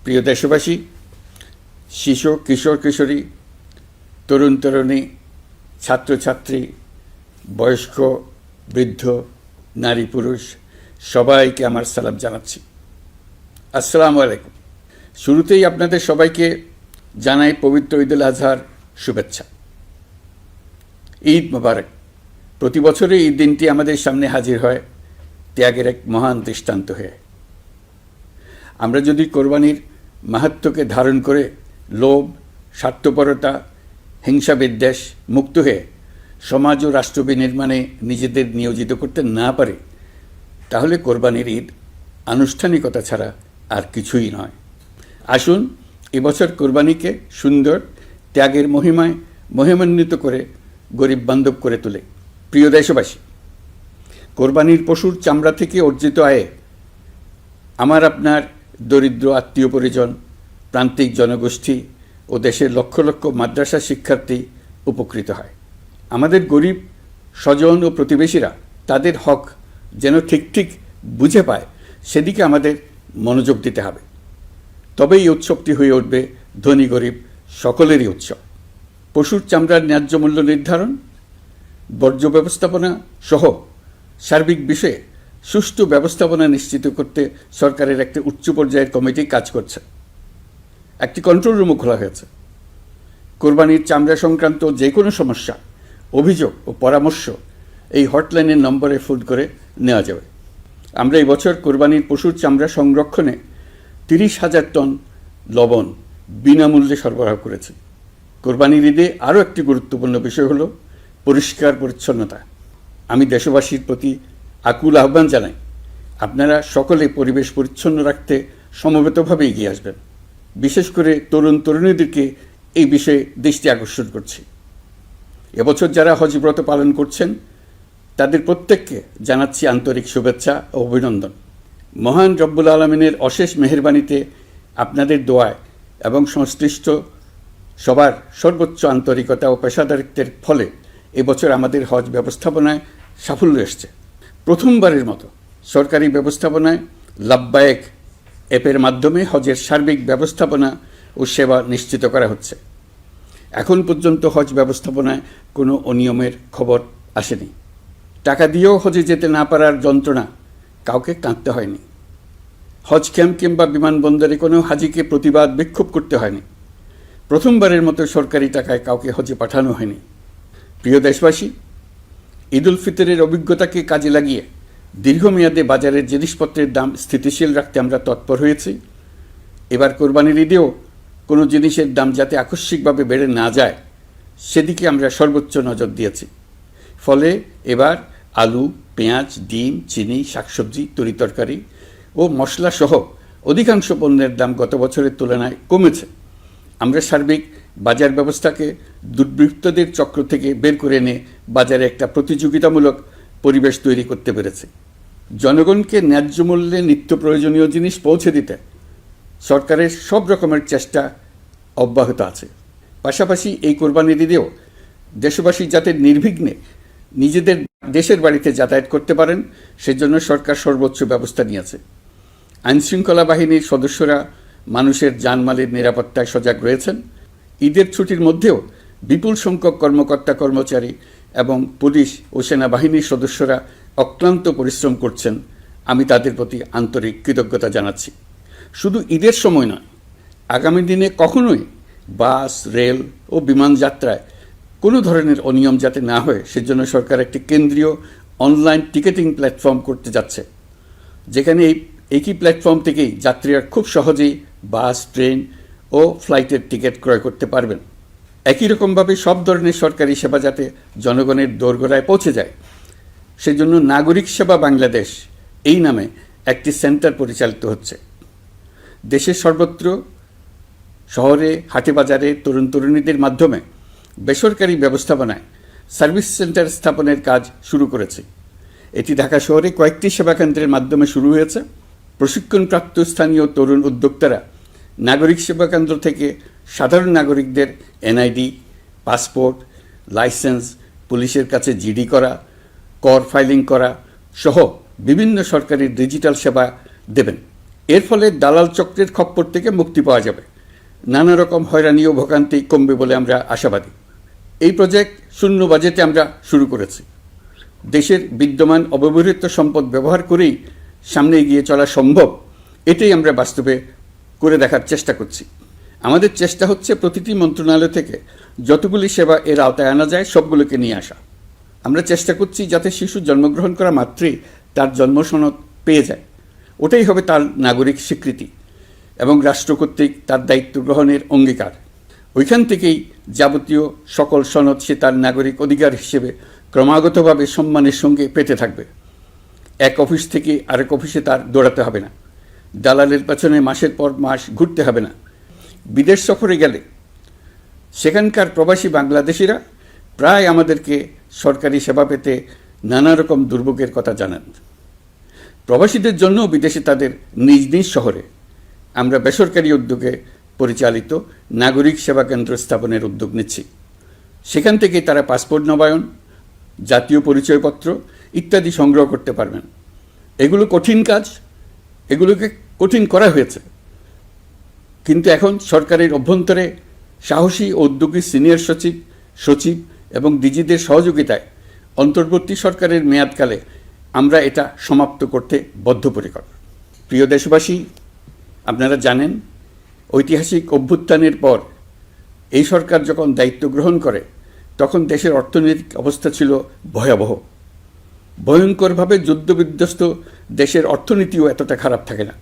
প্রিয় দেশবাসী, শিশু, কিশোর কিশোরী, তরুণ তরুণী, ছাত্রছাত্রী, বয়স্ক, বৃদ্ধ, নারী পুরুষ সবাইকে আমার সালাম জানাচ্ছি। আসসালামু আলাইকুম। শুরুতেই আপনাদের সবাইকে জানাই পবিত্র ঈদুল আজহার শুভেচ্ছা। ঈদ মোবারক। প্রতি বছরই এই দিনটি আমাদের সামনে হাজির হয় ত্যাগের এক মহান দৃষ্টান্ত হয়ে। আমরা যদি কোরবানির মাহাত্ম্যকে ধারণ করে লোভ, স্বার্থপরতা, হিংসা বিদ্বেষ মুক্ত হয়ে সমাজ ও রাষ্ট্র বিনির্মাণে নিজেদের নিয়োজিত করতে না পারি, তাহলে কোরবানির ঈদ আনুষ্ঠানিকতা ছাড়া আর কিছুই নয়। আসুন এবছর কোরবানিকে সুন্দর, ত্যাগের মহিমায় মহিমান্বিত করে গরিব বান্ধব করে তোলে। প্রিয় দেশবাসী, কোরবানির পশুর চামড়া থেকে অর্জিত আয়ে আমার আপনার দরিদ্র আত্মীয় পরিজন, প্রান্তিক জনগোষ্ঠী ও দেশের লক্ষ লক্ষ মাদ্রাসা শিক্ষার্থী উপকৃত হয়। আমাদের গরিব স্বজন ও প্রতিবেশীরা তাদের হক যেন ঠিক ঠিক বুঝে পায়, সেদিকে আমাদের মনোযোগ দিতে হবে। তবেই এই উৎসবটি হয়ে উঠবে ধনী গরিব সকলেরই উৎসব। পশুর চামড়ার ন্যায্য মূল্য নির্ধারণ, বর্জ্য ব্যবস্থাপনা সহ সার্বিক বিষয়ে সুষ্ঠু ব্যবস্থাপনা নিশ্চিত করতে সরকারের একটি উচ্চ পর্যায়ের কমিটি কাজ করছে। একটি কন্ট্রোল রুমও খোলা হয়েছে। কোরবানির চামড়া সংক্রান্ত যে কোনো সমস্যা, অভিযোগ ও পরামর্শ এই হটলাইনের নম্বরে ফোন করে নেওয়া যাবে। আমরা এই বছর কোরবানির পশুর চামড়া সংরক্ষণে 30,000 টন লবণ বিনামূল্যে সরবরাহ করেছি। কোরবানির ঈদে আরও একটি গুরুত্বপূর্ণ বিষয় হলো পরিষ্কার পরিচ্ছন্নতা। আমি দেশবাসীর প্রতি আকুল আহ্বান জানাই, আপনারা সকলে পরিবেশ পরিচ্ছন্ন রাখতে সমবেতভাবে এগিয়ে আসবেন। বিশেষ করে তরুণ তরুণীদেরকে এই বিষয়ে দৃষ্টি আকর্ষণ করছি। এবছর যারা হজ ব্রত পালন করছেন তাদের প্রত্যেককে জানাচ্ছি আন্তরিক শুভেচ্ছা ও অভিনন্দন। মহান রব্বুল আলমিনের অশেষ মেহেরবানিতে, আপনাদের দোয়ায় এবং সংশ্লিষ্ট সবার সর্বোচ্চ আন্তরিকতা ও পেশাদারিত্বের ফলে এবছর আমাদের হজ ব্যবস্থাপনায় সাফল্য এসছে। প্রথমবারের মতো সরকারি ব্যবস্থাপনায় লাব্বায়েক অ্যাপের মাধ্যমে হজের সার্বিক ব্যবস্থাপনা ও সেবা নিশ্চিত করা হচ্ছে। এখন পর্যন্ত হজ ব্যবস্থাপনায় কোনো অনিয়মের খবর আসেনি। টাকা দিয়েও হজে যেতে না পারার যন্ত্রণা কাউকে কাঁদতে হয়নি। হজ ক্যাম্প কিংবা বিমানবন্দরে কোনো হাজিকে প্রতিবাদ বিক্ষোভ করতে হয়নি। প্রথমবারের মতো সরকারি টাকায় কাউকে হজে পাঠানো হয়নি। প্রিয় দেশবাসী, ঈদ উল ফিতরের অভিজ্ঞতাকে কাজে লাগিয়ে দীর্ঘমেয়াদে বাজারের জিনিসপত্রের দাম স্থিতিশীল রাখতে আমরা তৎপর হয়েছি। এবার কোরবানির ঈদেও কোনো জিনিসের দাম যাতে আকস্মিকভাবে বেড়ে না যায়, সেদিকে আমরা সর্বোচ্চ নজর দিয়েছি। ফলে এবার আলু, পেঁয়াজ, ডিম, চিনি, শাকসবজি, তরিতরকারি ও মশলাসহ অধিকাংশ পণ্যের দাম গত বছরের তুলনায় কমেছে। আমরা সার্বিক বাজার ব্যবস্থাকে দুর্বৃত্তদের চক্র থেকে বের করে এনে বাজারে একটা প্রতিযোগিতামূলক পরিবেশ তৈরি করতে পেরেছি। জনগণকে ন্যায্য মূল্যে নিত্য প্রয়োজনীয় জিনিস পৌঁছে দিতে সরকারের সব রকমের চেষ্টা অব্যাহত আছে। পাশাপাশি এই কোরবানির ঈদেও দেশবাসী যাতে নির্বিঘ্নে নিজেদের দেশের বাড়িতে যাতায়াত করতে পারেন, সেজন্য সরকার সর্বোচ্চ ব্যবস্থা নিয়েছে। আইনশৃঙ্খলা বাহিনীর সদস্যরা মানুষের জানমালের নিরাপত্তায় সজাগ রয়েছেন। ঈদের ছুটির মধ্যেও বিপুল সংখ্যক কর্মকর্তা কর্মচারী এবং পুলিশ ও সেনাবাহিনীর সদস্যরা অক্লান্ত পরিশ্রম করছেন। আমি তাদের প্রতি আন্তরিক কৃতজ্ঞতা জানাচ্ছি। শুধু ঈদের সময় নয়, আগামী দিনে কখনোই বাস, রেল ও বিমান যাত্রায় কোনো ধরনের অনিয়ম যাতে না হয়, সেজন্য সরকার একটি কেন্দ্রীয় অনলাইন টিকেটিং প্ল্যাটফর্ম করতে যাচ্ছে, যেখানে এই একই প্ল্যাটফর্ম থেকেই যাত্রীরা খুব সহজেই বাস, ট্রেন ও ফ্লাইটের টিকিট ক্রয় করতে পারবেন। একই রকমভাবে সব ধরনের সরকারি সেবা যাতে জনগণের দোরগোড়ায় পৌঁছে যায়, সেজন্য নাগরিক সেবা বাংলাদেশ এই নামে একটি সেন্টার পরিচালিত হচ্ছে। দেশের সর্বত্র শহরে, হাটে বাজারে তরুণ তরুণীদের মাধ্যমে বেসরকারি ব্যবস্থাপনায় সার্ভিস সেন্টার স্থাপনের কাজ শুরু করেছে। এটি ঢাকা শহরে কয়েকটি সেবাকেন্দ্রের মাধ্যমে শুরু হয়েছে। প্রশিক্ষণপ্রাপ্ত স্থানীয় তরুণ উদ্যোক্তারা নাগরিক সেবা কেন্দ্র থেকে সাধারণ নাগরিকদের এনআইডি, পাসপোর্ট, লাইসেন্স, পুলিশের কাছে জিডি করা, কর ফাইলিং করা সহ বিভিন্ন সরকারি ডিজিটাল সেবা দেবেন। এর ফলে দালাল চক্রের খপ্পর থেকে মুক্তি পাওয়া যাবে, নানা রকম হয়রানি ও ভোগান্তি কমবে বলে আমরা আশাবাদী। এই প্রজেক্ট শূন্য বাজেটে আমরা শুরু করেছি। দেশের বিদ্যমান অব্যবহৃত সম্পদ ব্যবহার করেই সামনে এগিয়ে চলা সম্ভব, এটাই আমরা বাস্তবে করে দেখার চেষ্টা করছি। আমাদের চেষ্টা হচ্ছে প্রতিটি মন্ত্রণালয় থেকে যতগুলি সেবা এর আওতায় আনা যায় সবগুলোকে নিয়ে আসা। আমরা চেষ্টা করছি যাতে শিশু জন্মগ্রহণ করা মাত্রই তার জন্মসনদ পেয়ে যায়, ওটাই হবে তার নাগরিক স্বীকৃতি এবং রাষ্ট্র কর্তৃক তার দায়িত্ব গ্রহণের অঙ্গীকার। ওইখান থেকেই যাবতীয় সকল সনদ সে তার নাগরিক অধিকার হিসেবে ক্রমাগতভাবে সম্মানের সঙ্গে পেতে থাকবে। এক অফিস থেকে আরেক অফিসে তার দৌড়াতে হবে না, দালালের পেছনে মাসের পর মাস ঘুরতে হবে না। বিদেশ সফরে গেলে সেখানকার প্রবাসী বাংলাদেশিরা প্রায় আমাদেরকে সরকারি সেবা পেতে নানা রকম দুর্ভোগের কথা জানান। প্রবাসীদের জন্য বিদেশে তাদের নিজ নিজ শহরে আমরা বেসরকারি উদ্যোগে পরিচালিত নাগরিক সেবা কেন্দ্র স্থাপনের উদ্যোগ নিচ্ছি। সেখান থেকে তারা পাসপোর্ট নবায়ন, জাতীয় পরিচয়পত্র ইত্যাদি সংগ্রহ করতে পারবেন। এগুলো কঠিন কাজ, এগুলোকে কঠিন করা হয়েছে, কিন্তু এখন সরকারের অভ্যন্তরে সাহসী ও উদ্যোগী সিনিয়র সচিব এবং ডিজিদের সহযোগিতায় অন্তর্বর্তী সরকারের মেয়াদকালে আমরা এটা সমাপ্ত করতে বদ্ধপরিকর। প্রিয় দেশবাসী, আপনারা জানেন ঐতিহাসিক অভ্যুত্থানের পর এই সরকার যখন দায়িত্ব গ্রহণ করে তখন দেশের অর্থনৈতিক অবস্থা ছিল ভয়াবহ। ভয়ঙ্করভাবে যুদ্ধবিধ্বস্ত দেশের অর্থনীতিও এতটা খারাপ থাকে না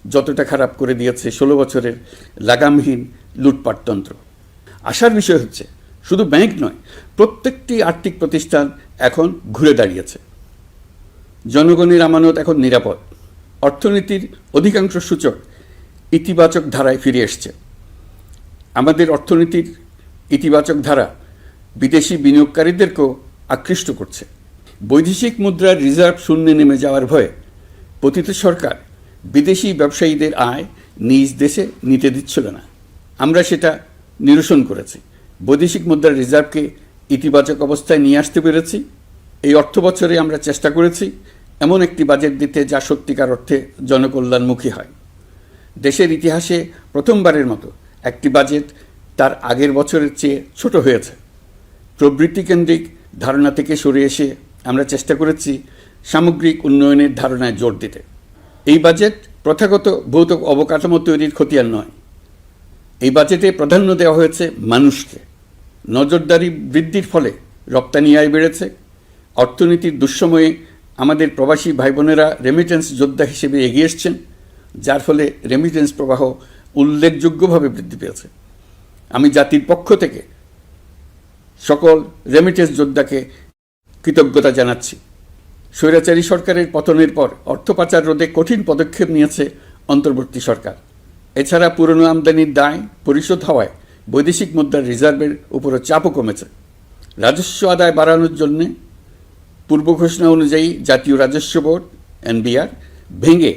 যতটা খারাপ করে দিয়েছে 16 বছরের লাগামহীন লুটপাটতন্ত্র। আশার বিষয় হচ্ছে শুধু ব্যাংক নয়, প্রত্যেকটি আর্থিক প্রতিষ্ঠান এখন ঘুরে দাঁড়িয়েছে। জনগণের আমানত এখন নিরাপদ। অর্থনীতির অধিকাংশ সূচক ইতিবাচক ধারায় ফিরে এসছে। আমাদের অর্থনীতির ইতিবাচক ধারা বিদেশি বিনিয়োগকারীদেরকেও আকৃষ্ট করছে। বৈদেশিক মুদ্রার রিজার্ভ শূন্যে নেমে যাওয়ার ভয়ে পতিত সরকার বিদেশি ব্যবসায়ীদের আয় নিজ দেশে নিতে দিচ্ছিল না। আমরা সেটা নিরসন করেছি, বৈদেশিক মুদ্রার রিজার্ভকে ইতিবাচক অবস্থায় নিয়ে আসতে পেরেছি। এই অর্থ বছরে আমরা চেষ্টা করেছি এমন একটি বাজেট দিতে যা সত্যিকার অর্থে জনকল্যাণমুখী হয়। দেশের ইতিহাসে প্রথমবারের মতো একটি বাজেট তার আগের বছরের চেয়ে ছোট হয়েছে। প্রবৃত্তিকেন্দ্রিক ধারণা থেকে সরে এসে আমরা চেষ্টা করেছি সামগ্রিক উন্নয়নের ধারণায় জোর দিতে। এই বাজেট প্রথাগত ভৌত অবকাঠামো তৈরির খতিয়ান নয়। এই বাজেটে প্রাধান্য দেওয়া হয়েছে মানুষকে। নজরদারি বৃদ্ধির ফলে রপ্তানি আয় বেড়েছে। অর্থনীতির দুঃসময়ে আমাদের প্রবাসী ভাই বোনেরা রেমিটেন্স যোদ্ধা হিসেবে এগিয়ে এসছেন, যার ফলে রেমিটেন্স প্রবাহ উল্লেখযোগ্যভাবে বৃদ্ধি পেয়েছে। আমি জাতির পক্ষ থেকে সকল রেমিটেন্স যোদ্ধাকে কৃতজ্ঞতা জানাচ্ছি। স্বৈরাচারী সরকারের পতনের পর অর্থ পাচার রোধে কঠিন পদক্ষেপ নিয়েছে অন্তর্বর্তী সরকার। এছাড়া পুরনো আমদানির দায় পরিশোধ হওয়ায় বৈদেশিক মুদ্রার রিজার্ভের উপরও চাপও কমেছে। রাজস্ব আদায় বাড়ানোর জন্যে পূর্ব ঘোষণা অনুযায়ী জাতীয় রাজস্ব বোর্ড NBR ভেঙে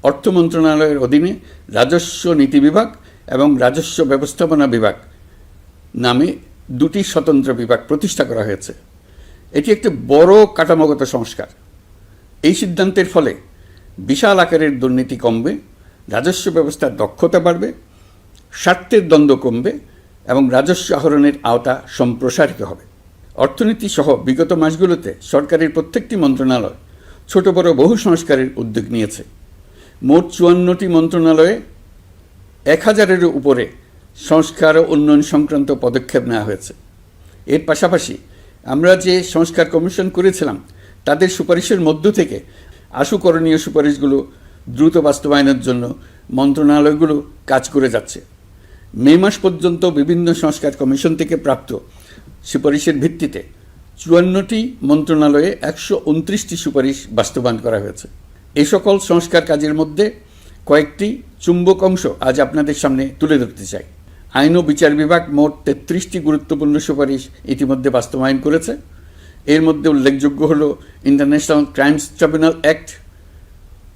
অর্থ মন্ত্রণালয়ের অধীনে রাজস্ব নীতি বিভাগ এবং রাজস্ব ব্যবস্থাপনা বিভাগ নামে দুটি স্বতন্ত্র বিভাগ প্রতিষ্ঠা করা হয়েছে। এটি একটি বড় কাঠামোগত সংস্কার। এই সিদ্ধান্তের ফলে বিশাল আকারের দুর্নীতি কমবে, রাজস্ব ব্যবস্থার দক্ষতা বাড়বে, স্বার্থের দ্বন্দ্ব কমবে এবং রাজস্ব আহরণের আওতা সম্প্রসারিত হবে। অর্থনীতি সহ বিগত মাসগুলোতে সরকারের প্রত্যেকটি মন্ত্রণালয় ছোট বড় বহু সংস্কারের উদ্যোগ নিয়েছে। মোট 54টি মন্ত্রণালয়ে 1000-এরও উপরে সংস্কার ও উন্নয়ন সংক্রান্ত পদক্ষেপ নেওয়া হয়েছে। এর পাশাপাশি আমরা যে সংস্কার কমিশন করেছিলাম তাদের সুপারিশের মধ্য থেকে আশু করণীয় সুপারিশগুলো দ্রুত বাস্তবায়নের জন্য মন্ত্রণালয়গুলো কাজ করে যাচ্ছে। মে মাস পর্যন্ত বিভিন্ন সংস্কার কমিশন থেকে প্রাপ্ত সুপারিশের ভিত্তিতে 54টি মন্ত্রণালয়ে 129টি সুপারিশ বাস্তবায়ন করা হয়েছে। এই সকল সংস্কার কাজের মধ্যে কয়েকটি চুম্বক অংশ আজ আপনাদের সামনে তুলে ধরতে চাই। আইন ও বিচার বিভাগ মোট 33টি গুরুত্বপূর্ণ সুপারিশ ইতিমধ্যে বাস্তবায়ন করেছে। এর মধ্যে উল্লেখযোগ্য হল ইন্টারন্যাশনাল ক্রাইমস ট্রাইব্যুনাল অ্যাক্ট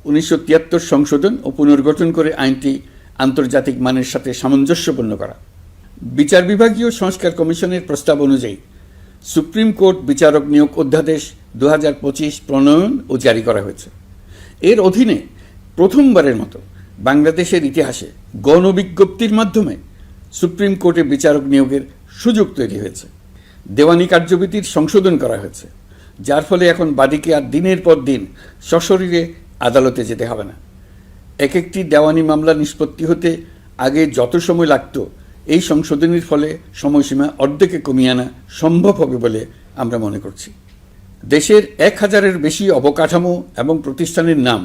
1973 সংশোধন ও পুনর্গঠন করে আইনটি আন্তর্জাতিক মানের সাথে সামঞ্জস্যপূর্ণ করা। বিচার বিভাগীয় সংস্কার কমিশনের প্রস্তাব অনুযায়ী সুপ্রিম কোর্ট বিচারক নিয়োগ অধ্যাদেশ 2025 প্রণয়ন ও জারি করা হয়েছে। এর অধীনে প্রথমবারের মতো বাংলাদেশের ইতিহাসে গণবিজ্ঞপ্তির মাধ্যমে সুপ্রিম কোর্টে বিচারক নিয়োগের সুযোগ তৈরি হয়েছে। দেওয়ানি কার্যবিধির সংশোধন করা হয়েছে, যার ফলে এখন বাদীকে আর দিনের পর দিন সশরীরে আদালতে যেতে হবে না। এক একটি দেওয়ানি মামলা নিষ্পত্তি হতে আগে যত সময় লাগত, এই সংশোধনীর ফলে সময়সীমা অর্ধেকে কমিয়ে আনা সম্ভব হবে বলে আমরা মনে করছি। দেশের 1000-এর বেশি অবকাঠামো এবং প্রতিষ্ঠানের নাম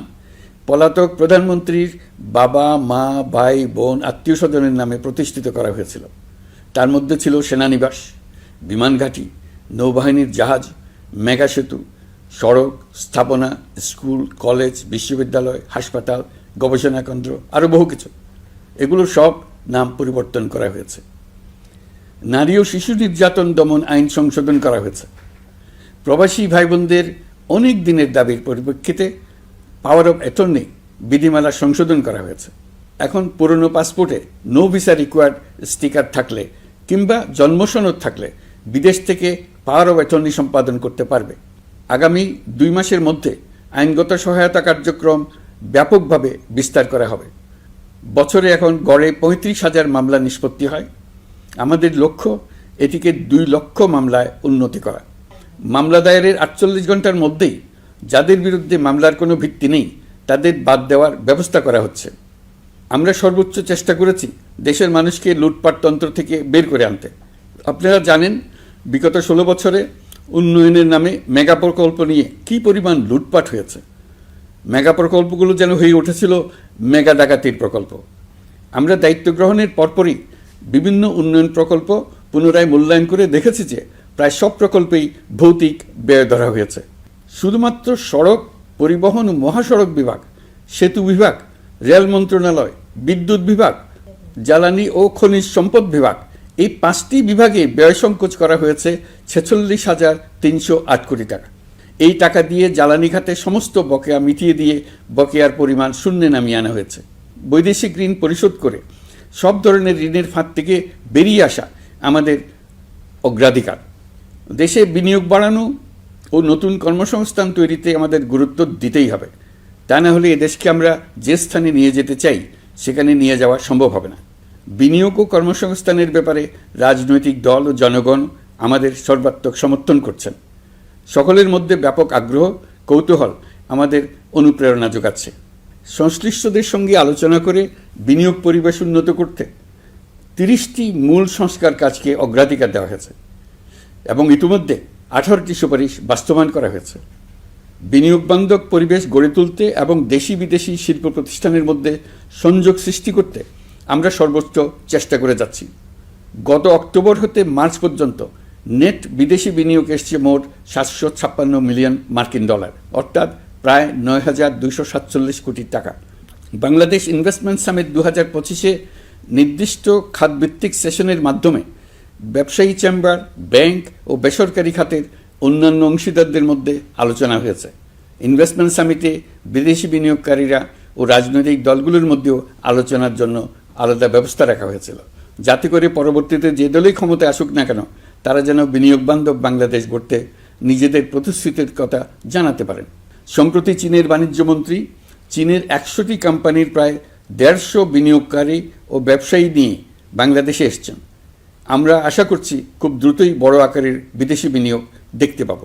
পলাতক প্রধানমন্ত্রীর বাবা, মা, ভাই, বোন, আত্মীয় স্বজনের নামে প্রতিষ্ঠিত করা হয়েছিল। তার মধ্যে ছিল সেনানিবাস, বিমানঘাঁটি, নৌবাহিনীর জাহাজ, মেগা সেতু, সড়ক, স্থাপনা, স্কুল, কলেজ, বিশ্ববিদ্যালয়, হাসপাতাল, গবেষণা কেন্দ্র, আরও বহু কিছু। এগুলোর সব নাম পরিবর্তন করা হয়েছে। নারী ও শিশু নির্যাতন দমন আইন সংশোধন করা হয়েছে। প্রবাসী ভাই বোনদের অনেক দিনের দাবির পরিপ্রেক্ষিতে পাওয়ার অফ অ্যাটর্নি বিধিমালা সংশোধন করা হয়েছে। এখন পুরনো পাসপোর্টে নো ভিসা রিকোয়ার্ড স্টিকার থাকলে কিংবা জন্মসনদ থাকলে বিদেশ থেকে পাওয়ার অফ অ্যাটর্নি সম্পাদন করতে পারবে। আগামী 2 মাসের মধ্যে আইনগত সহায়তা কার্যক্রম ব্যাপকভাবে বিস্তার করা হবে। বছরে এখন গড়ে 35,000 মামলা নিষ্পত্তি হয়। আমাদের লক্ষ্য এটিকে 2 লক্ষ মামলায় উন্নতি করা। মামলা দায়েরের 48 ঘন্টার মধ্যেই যাদের বিরুদ্ধে মামলার কোনো ভিত্তি নেই তাদের বাদ দেওয়ার ব্যবস্থা করা হচ্ছে। আমরা সর্বোচ্চ চেষ্টা করেছি দেশের মানুষকে লুটপাটতন্ত্র থেকে বের করে আনতে। আপনারা জানেন, বিগত 16 বছরে উন্নয়নের নামে মেগা প্রকল্প নিয়ে কী পরিমাণ লুটপাট হয়েছে। মেগা প্রকল্পগুলো যেন হয়ে উঠেছিল মেগা ডাকাতির প্রকল্প। আমরা দায়িত্ব গ্রহণের পরপরই বিভিন্ন উন্নয়ন প্রকল্প পুনরায় মূল্যায়ন করে দেখেছি যে প্রায় সব প্রকল্পেই ভৌতিক ব্যয় ধরা হয়েছে। শুধুমাত্র সড়ক, পরিবহন ও মহাসড়ক বিভাগ, সেতু বিভাগ, রেল মন্ত্রণালয়, বিদ্যুৎ বিভাগ, জ্বালানি ও খনিজ সম্পদ বিভাগ, এই 5টি বিভাগে ব্যয় সংকোচ করা হয়েছে 46,308 কোটি টাকা। এই টাকা দিয়ে জ্বালানি খাতে সমস্ত বকেয়া মিটিয়ে দিয়ে বকেয়ার পরিমাণ শূন্যে নামিয়ে আনা হয়েছে। বৈদেশিক ঋণ পরিশোধ করে সব ধরনের ঋণের ফাঁদ থেকে বেরিয়ে আসা আমাদের অগ্রাধিকার। দেশে বিনিয়োগ বাড়ানো ও নতুন কর্মসংস্থান তৈরিতে আমাদের গুরুত্ব দিতেই হবে। তা না হলে এদেশকে আমরা যে স্থানে নিয়ে যেতে চাই সেখানে নিয়ে যাওয়া সম্ভব হবে না। বিনিয়োগ ও কর্মসংস্থানের ব্যাপারে রাজনৈতিক দল ও জনগণ আমাদের সর্বাত্মক সমর্থন করছেন। সকলের মধ্যে ব্যাপক আগ্রহ, কৌতূহল আমাদের অনুপ্রেরণা যোগাচ্ছে। সংশ্লিষ্টদের সঙ্গে আলোচনা করে বিনিয়োগ পরিবেশ উন্নত করতে 30টি মূল সংস্কার কাজকে অগ্রাধিকার দেওয়া হয়েছে এবং ইতিমধ্যে 18টি সুপারিশ বাস্তবায়ন করা হয়েছে। বিনিয়োগ বান্ধব পরিবেশ গড়ে তুলতে এবং দেশি বিদেশি শিল্প প্রতিষ্ঠানের মধ্যে সংযোগ সৃষ্টি করতে আমরা সর্বোচ্চ চেষ্টা করে যাচ্ছি। গত অক্টোবর হতে মার্চ পর্যন্ত নেট বিদেশি বিনিয়োগ এসছে মোট 756 মিলিয়ন মার্কিন ডলার, অর্থাৎ প্রায় 9,247 কোটি টাকা। বাংলাদেশ ইনভেস্টমেন্ট সামিট 2025-এ নির্দিষ্ট খাতভিত্তিক সেশনের মাধ্যমে ব্যবসায়ী চেম্বার, ব্যাংক ও বেসরকারি খাতের অন্যান্য অংশীদারদের মধ্যে আলোচনা হয়েছে। ইনভেস্টমেন্ট সামিটে বিদেশি বিনিয়োগকারীরা ও রাজনৈতিক দলগুলোর মধ্যেও আলোচনার জন্য আলাদা ব্যবস্থা রাখা হয়েছিল, যাতে করে পরবর্তীতে যে দলই ক্ষমতায় আসুক না কেন তারা যেন বিনিয়োগ বান্ধব বাংলাদেশ গড়তে নিজেদের প্রতিশ্রুতির কথা জানাতে পারেন। সম্প্রতি চীনের বাণিজ্যমন্ত্রী চীনের 100টি কোম্পানির প্রায় 150 বিনিয়োগকারী ও ব্যবসায়ী নিয়ে বাংলাদেশে এসছেন। আমরা আশা করছি খুব দ্রুতই বড় আকারের বিদেশি বিনিয়োগ দেখতে পাব।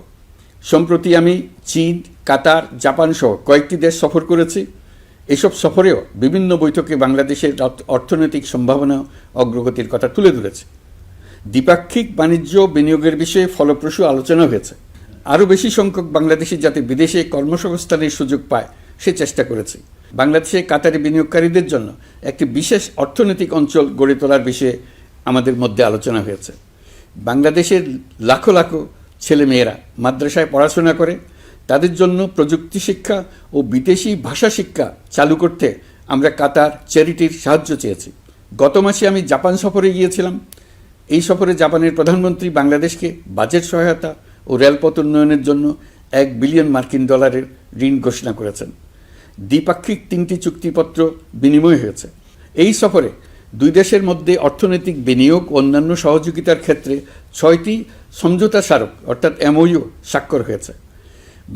সম্প্রতি আমি চীন, কাতার, জাপান সহ কয়েকটি দেশ সফর করেছি। এসব সফরেও বিভিন্ন বৈঠকে বাংলাদেশের অর্থনৈতিক সম্ভাবনা অগ্রগতির কথা তুলে ধরেছে। দ্বিপাক্ষিক বাণিজ্য বিনিয়োগের বিষয়ে ফলপ্রসূ আলোচনা হয়েছে। আরও বেশি সংখ্যক বাংলাদেশি যাতে বিদেশে কর্মসংস্থানের সুযোগ পায় সে চেষ্টা করেছে। বাংলাদেশে কাতারি বিনিয়োগকারীদের জন্য একটি বিশেষ অর্থনৈতিক অঞ্চল গড়ে তোলার বিষয়ে আমাদের মধ্যে আলোচনা হয়েছে। বাংলাদেশের লাখো লাখো ছেলেমেয়েরা মাদ্রাসায় পড়াশোনা করে, তাদের জন্য প্রযুক্তি শিক্ষা ও বিদেশি ভাষা শিক্ষা চালু করতে আমরা কাতার চ্যারিটির সাহায্য চেয়েছি। গত মাসে আমি জাপান সফরে গিয়েছিলাম। এই সফরে জাপানের প্রধানমন্ত্রী বাংলাদেশকে বাজেট সহায়তা ও রেলপথ উন্নয়নের জন্য $1 বিলিয়ন মার্কিন ডলারের ঋণ ঘোষণা করেছেন। দ্বিপাক্ষিক 3টি চুক্তিপত্র বিনিময় হয়েছে। এই সফরে দুই দেশের মধ্যে অর্থনৈতিক বিনিয়োগ ও অন্যান্য সহযোগিতার ক্ষেত্রে 6টি সমঝোতা স্মারক অর্থাৎ MOU স্বাক্ষর হয়েছে।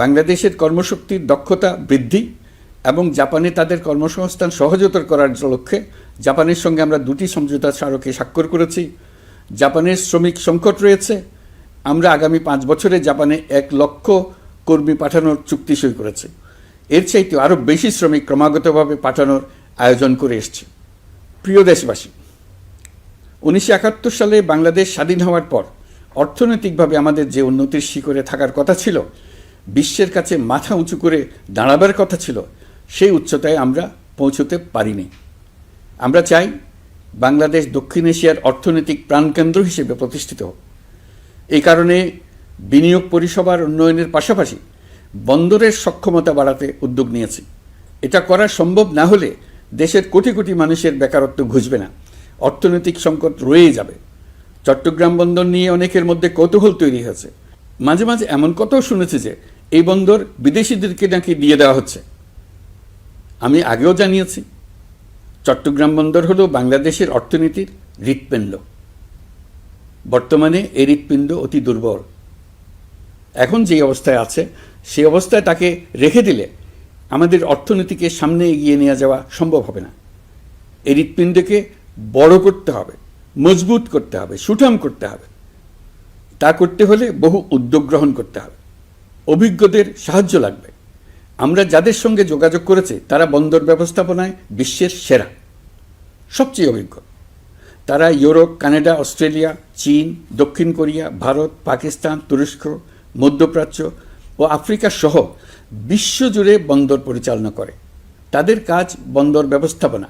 বাংলাদেশের কর্মশক্তির দক্ষতা বৃদ্ধি, এবং জাপানে তাদের কর্মসংস্থান সহজতর করার লক্ষ্যে জাপানের সঙ্গে আমরা 2টি সমঝোতা স্মারকে স্বাক্ষর করেছি। জাপানের শ্রমিক সংকট রয়েছে, আমরা আগামী 5 বছরে জাপানে 1 লক্ষ কর্মী পাঠানোর চুক্তি সই করেছি। এর চাইতে আরও বেশি শ্রমিক ক্রমাগতভাবে পাঠানোর আয়োজন করে এসছে। প্রিয় দেশবাসী, 1971 সালে বাংলাদেশ স্বাধীন হওয়ার পর অর্থনৈতিকভাবে আমাদের যে উন্নতির শিখরে থাকার কথা ছিল, বিশ্বের কাছে মাথা উঁচু করে দাঁড়াবার কথা ছিল, সেই উচ্চতায় আমরা পৌঁছতে পারিনি। আমরা চাই বাংলাদেশ দক্ষিণ এশিয়ার অর্থনৈতিক প্রাণকেন্দ্র হিসেবে প্রতিষ্ঠিত হোক। এই কারণে বিনিয়োগ পরিষেবার উন্নয়নের পাশাপাশি বন্দরের সক্ষমতা বাড়াতে উদ্যোগ নিয়েছি। এটা করা সম্ভব না হলে দেশের কোটি কোটি মানুষের বেকারত্ব ঘুচবে না, অর্থনৈতিক সংকট রয়েই যাবে। চট্টগ্রাম বন্দর নিয়ে অনেকের মধ্যে কৌতূহল তৈরি হয়েছে। মাঝে মাঝে এমন কথাও শুনেছি যে এই বন্দর বিদেশিদেরকে নাকি দিয়ে দেওয়া হচ্ছে। আমি আগেও জানিয়েছি, চট্টগ্রাম বন্দর হলো বাংলাদেশের অর্থনীতির হৃৎপিণ্ড। বর্তমানে এই হৃৎপিণ্ড অতি দুর্বল। এখন যে অবস্থায় আছে সেই অবস্থায় তাকে রেখে দিলে আমাদের অর্থনীতিকে সামনে এগিয়ে নিয়ে যাওয়া সম্ভব হবে না। এই হৃৎপিণ্ডকে বড় করতে হবে, মজবুত করতে হবে, সুঠাম করতে হবে। তা করতে হলে বহু উদ্যোগ গ্রহণ করতে হবে, অভিজ্ঞদের সাহায্য লাগবে। আমরা যাদের সঙ্গে যোগাযোগ করেছি তারা বন্দর ব্যবস্থাপনায় বিশ্বের সেরা, সবচেয়ে অভিজ্ঞ। তারা ইউরোপ, কানাডা, অস্ট্রেলিয়া, চীন, দক্ষিণ কোরিয়া, ভারত, পাকিস্তান, তুরস্ক, মধ্যপ্রাচ্য ও আফ্রিকা সহ বিশ্বজুড়ে বন্দর পরিচালনা করে। তাদের কাজ বন্দর ব্যবস্থাপনা।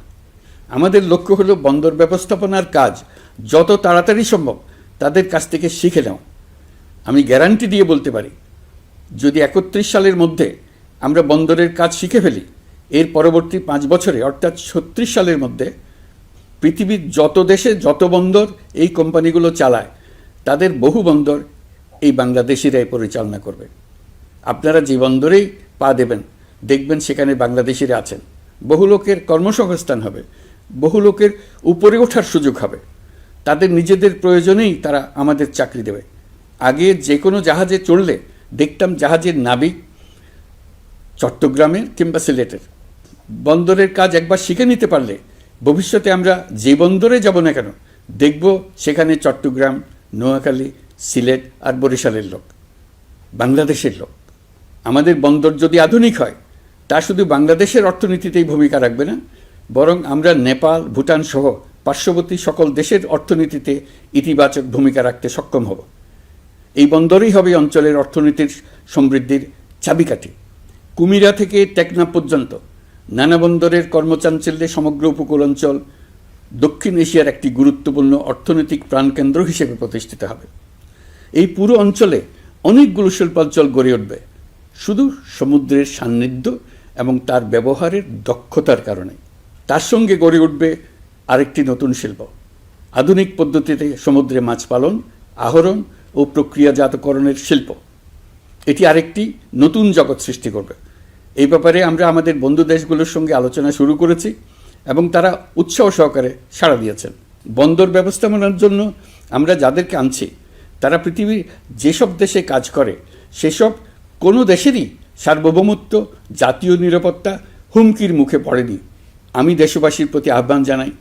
আমাদের লক্ষ্য হলো বন্দর ব্যবস্থাপনার কাজ যত তাড়াতাড়ি সম্ভব তাদের কাছ থেকে শিখে নেওয়া। আমি গ্যারান্টি দিয়ে বলতে পারি, যদি 31 সালের মধ্যে আমরা বন্দরের কাজ শিখে ফেলি, এর পরবর্তী 5 বছরে অর্থাৎ 36 সালের মধ্যে পৃথিবীর যত দেশে যত বন্দর এই কোম্পানিগুলো চালায় তাদের বহু বন্দর এই বাংলাদেশিরাই পরিচালনা করবে। আপনারা যে বন্দরেই পা দেবেন দেখবেন সেখানে বাংলাদেশিরা আছেন। বহু লোকের কর্মসংস্থান হবে, বহু লোকের উপরে ওঠার সুযোগ হবে। তাদের নিজেদের প্রয়োজনেই তারা আমাদের চাকরি দেবে। আগে যে কোনো জাহাজে চড়লে দেখতাম জাহাজের নাবিক চট্টগ্রামের কিংবা সিলেটের। বন্দরের কাজ একবার শিখে নিতে পারলে ভবিষ্যতে আমরা যে বন্দরে যাব না কেন দেখব সেখানে চট্টগ্রাম, নোয়াখালী, সিলেট আর বরিশালের লোক, বাংলাদেশের লোক। আমাদের বন্দর যদি আধুনিক হয় তা শুধু বাংলাদেশের অর্থনীতিতেই ভূমিকা রাখবে না, বরং আমরা নেপাল, ভুটান সহ পার্শ্ববর্তী সকল দেশের অর্থনীতিতে ইতিবাচক ভূমিকা রাখতে সক্ষম হব। এই বন্দরই হবে অঞ্চলের অর্থনীতির সমৃদ্ধির চাবিকাঠি। কুমিরা থেকে টেকনাফ পর্যন্ত নানা বন্দরের কর্মচাঞ্চল্যে সমগ্র উপকূল অঞ্চল দক্ষিণ এশিয়ার একটি গুরুত্বপূর্ণ অর্থনৈতিক প্রাণকেন্দ্র হিসেবে প্রতিষ্ঠিত হবে। এই পুরো অঞ্চলে অনেকগুলো শিল্পাঞ্চল গড়ে উঠবে শুধু সমুদ্রের সান্নিধ্য এবং তার ব্যবহারের দক্ষতার কারণে। তার সঙ্গে গড়ে উঠবে আরেকটি নতুন শিল্প, আধুনিক পদ্ধতিতে সমুদ্রে মাছ পালন, আহরণ ও প্রক্রিয়াজাতকরণের শিল্প। এটি আরেকটি নতুন জগৎ সৃষ্টি করবে। এই ব্যাপারে আমরা আমাদের বন্ধু দেশগুলোর সঙ্গে আলোচনা শুরু করেছি এবং তারা উৎসাহ সহকারে সাড়া দিয়েছেন। বন্দর ব্যবস্থাপনার জন্য আমরা যাদেরকে আনছি তারা পৃথিবীর যেসব দেশে কাজ করে সেসব কোনো দেশেরই সার্বভৌমত্ব, জাতীয় নিরাপত্তা হুমকির মুখে পড়েনি। আমি দেশবাসীর প্রতি আহ্বান জানাই,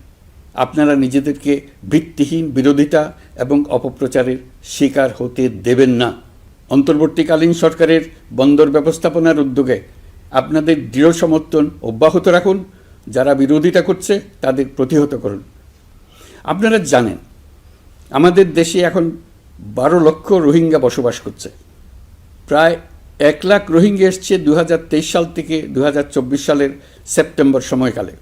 আপনারা নিজেদেরকে ভিত্তিহীন বিরোধিতা এবং অপপ্রচারের শিকার হতে দেবেন না। অন্তর্বর্তীকালীন সরকারের বন্দর ব্যবস্থাপনার উদ্যোগে আপনাদের দৃঢ় সমর্থন অব্যাহত রাখুন। যারা বিরোধিতা করছে তাদের প্রতিহত করুন। আপনারা জানেন আমাদের দেশে এখন 12 লক্ষ রোহিঙ্গা বসবাস করছে। প্রায় 1 লাখ রোহিঙ্গা এসছে 2023 সাল থেকে 2024 সালের সেপ্টেম্বর সময়কালে,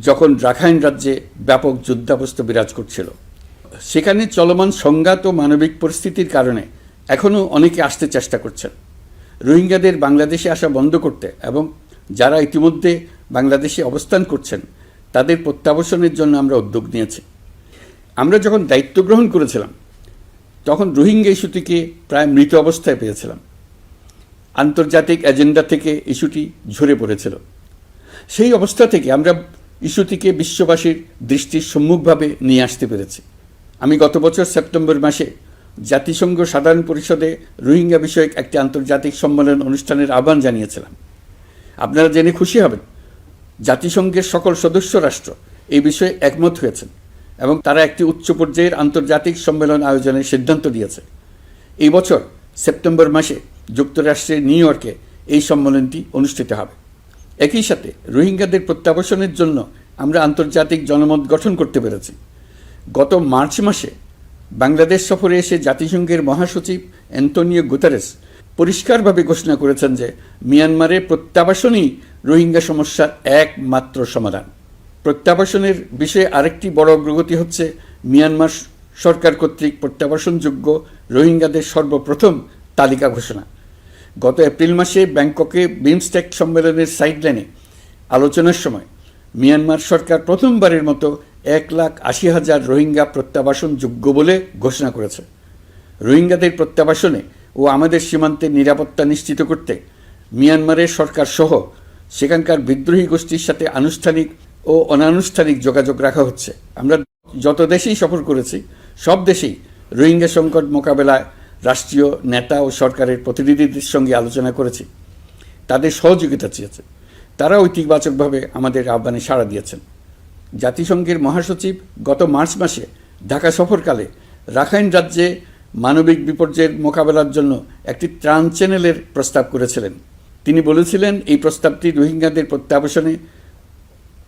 যখন রাখাইন রাজ্যে ব্যাপক যুদ্ধাবস্থা বিরাজ করছিল। সেখানে চলমান সংঘাত ও মানবিক পরিস্থিতির কারণে এখনও অনেকে আসতে চেষ্টা করছেন। রোহিঙ্গাদের বাংলাদেশে আসা বন্ধ করতে এবং যারা ইতিমধ্যে বাংলাদেশে অবস্থান করছেন তাদের প্রত্যাবাসনের জন্য আমরা উদ্যোগ নিয়েছি। আমরা যখন দায়িত্ব গ্রহণ করেছিলাম তখন রোহিঙ্গা ইস্যুটিকে প্রায় মৃত অবস্থায় পেয়েছিলাম। আন্তর্জাতিক এজেন্ডা থেকে ইস্যুটি ঝরে পড়েছিল। সেই অবস্থা থেকে আমরা ইস্যুটিকে বিশ্ববাসীর দৃষ্টির সম্মুখভাবে নিয়ে আসতে পেরেছি। আমি গত বছর সেপ্টেম্বর মাসে জাতিসংঘ সাধারণ পরিষদে রোহিঙ্গা বিষয়ক একটি আন্তর্জাতিক সম্মেলন অনুষ্ঠানের আহ্বান জানিয়েছিলাম। আপনারা জেনে খুশি হবেন, জাতিসংঘের সকল সদস্য রাষ্ট্র এই বিষয়ে একমত হয়েছেন এবং তারা একটি উচ্চ পর্যায়ের আন্তর্জাতিক সম্মেলন আয়োজনের সিদ্ধান্ত নিয়েছে। এই বছর সেপ্টেম্বর মাসে যুক্তরাষ্ট্রের নিউ ইয়র্কে এই সম্মেলনটি অনুষ্ঠিত হবে। একই সাথে রোহিঙ্গাদের প্রত্যাবাসনের জন্য আমরা আন্তর্জাতিক জনমত গঠন করতে পেরেছি। গত মার্চ মাসে বাংলাদেশ সফরে এসে জাতিসংঘের মহাসচিব অ্যান্টোনিও গুতেরেস পরিষ্কারভাবে ঘোষণা করেছেন যে মিয়ানমারের প্রত্যাবাসনই রোহিঙ্গা সমস্যার একমাত্র সমাধান। প্রত্যাবাসনের বিষয়ে আরেকটি বড় অগ্রগতি হচ্ছে মিয়ানমার সরকার কর্তৃক প্রত্যাবাসনযোগ্য রোহিঙ্গাদের সর্বপ্রথম তালিকা ঘোষণা। গত এপ্রিল মাসে ব্যাংককে বিমস্টেক সম্মেলনের সাইডলাইনে আলোচনার সময় মিয়ানমার সরকার প্রথমবারের মতো 1,80,000 রোহিঙ্গা প্রত্যাবাসনযোগ্য বলে ঘোষণা করেছে। রোহিঙ্গাদের প্রত্যাবাসনে ও আমাদের সীমান্তের নিরাপত্তা নিশ্চিত করতে মিয়ানমারের সরকার সহ সেখানকার বিদ্রোহী গোষ্ঠীর সাথে আনুষ্ঠানিক ও অনানুষ্ঠানিক যোগাযোগ রাখা হচ্ছে। আমরা যত দেশেই সফর করেছি সব দেশেই রোহিঙ্গা সংকট মোকাবেলায় রাষ্ট্রীয় নেতা ও সরকারের প্রতিনিধিদের সঙ্গে আলোচনা করেছি, তাদের সহযোগিতা চেয়েছে। তারা ইতিবাচকভাবে আমাদের আহ্বানে সাড়া দিয়েছেন। জাতিসংঘের মহাসচিব গত মার্চ মাসে ঢাকা সফরকালে রাখাইন রাজ্যে মানবিক বিপর্যয়ের মোকাবেলার জন্য একটি ত্রাণ চ্যানেলের প্রস্তাব করেছিলেন। তিনি বলেছিলেন এই প্রস্তাবটি রোহিঙ্গাদের প্রত্যাবাসনে